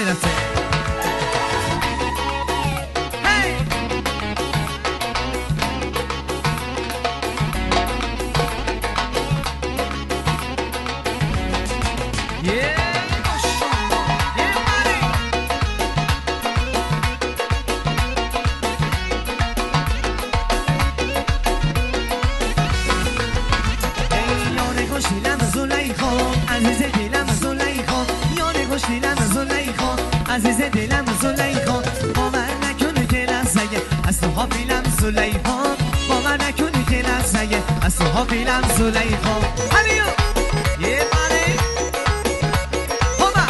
بله رفته عزیز دلم زلیخا باور نکنه که لحظه از تو حافیلم زلیخا باور نکنه که لحظه از تو حافیلم زلیخا هلیو یه بله هما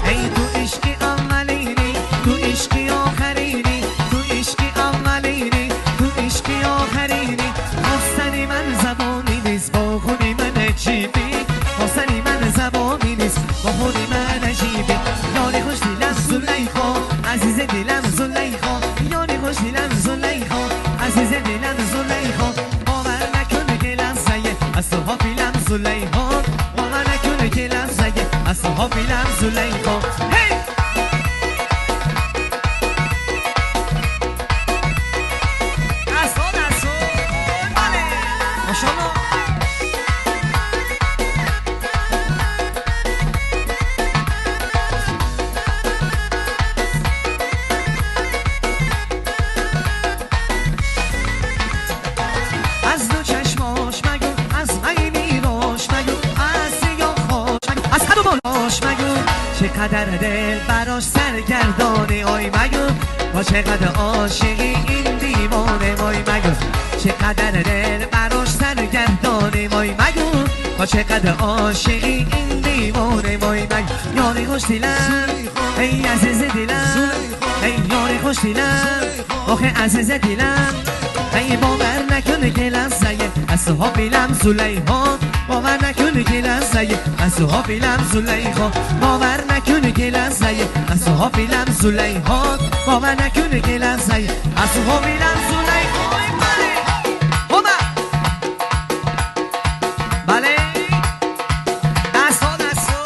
ای تو عشقی اولینی تو عشقی آخرینی تو عشقی اولینی تو عشقی آخرینی خواستنی من زبانی نیست با خودی من عجیبی خواستنی من زبانی نیست با خودی من عجیبی یاری خوش دیلم زلیخا عزیز دلم زلیخا یاری خوش دیلم زلیخا عزیز دلم زلیخا باور نکنه که لحظه از تو حافیلم زلیخا باور نکنه که لحظه از تو حافیلم زلیخا هی چقدر دل براش سرگردانه آی مگو با چقدر عاشقی این دیوانه مای مگو چقدر دل براش سرگردانه مای مگو با چقدر عاشقی این دیوانه مای مگو یاری خوش دیلم ای عزیز دلم ای یاری خوش دیلم آخه عزیز دلم ای باور نکنه که لحظه از تو حافیلم زلیخا باور نکنه که لحظه از تو حافیلم زلیخا باور نکنه که لحظه از تو حافیلم زلیخا باور نکنه که لحظه از تو حافیلم زلیخا بله بله دستا دستا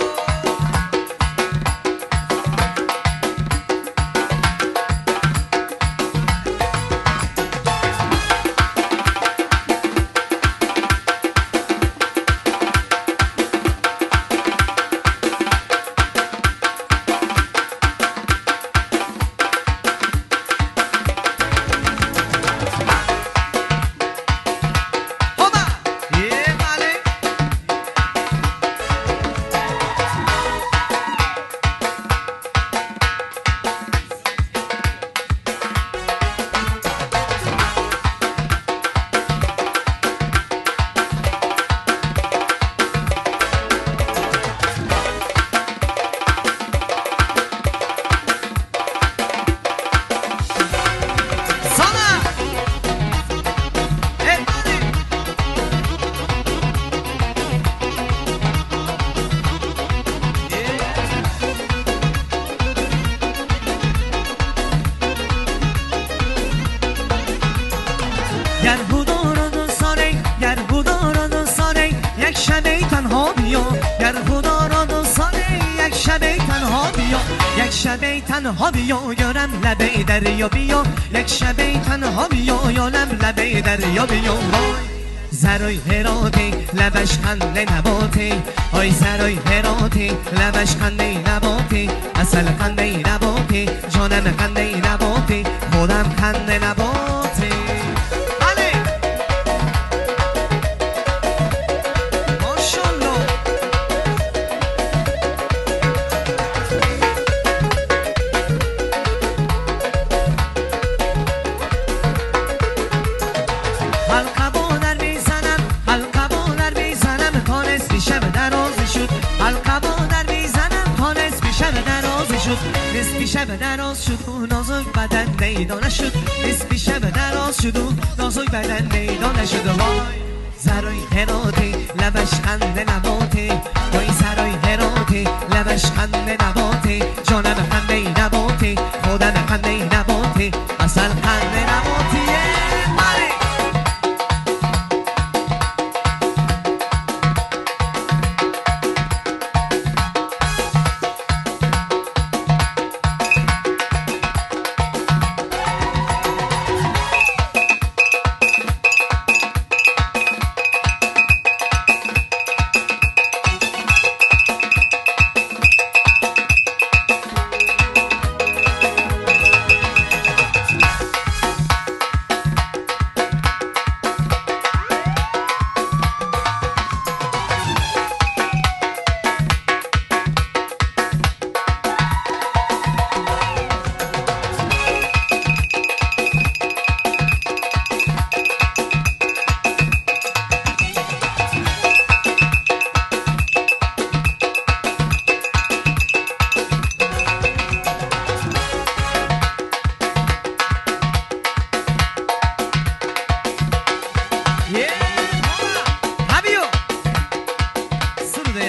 یک شبه تنها بیا یارم لبه دریا بیا یک شبه تنها بیا یارم لبه دریا بیا زرای هراتی لبش خنده نباتی آی زرای هراتی لبش خنده نباتی اصل خنده نباتی جانم خنده نباتی خودم خنده نباتی نصفی شب دراز شد و نازک بدن میدانه شد نصفی شب دراز شد و نازک بدن میدانه شد وای زرای هراتی لبش خنده نباتی وای زرای هراتی لبش خنده نباتی جانم خنده نباتی خودم خنده نباتی اصل خنده نباتی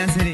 یاسری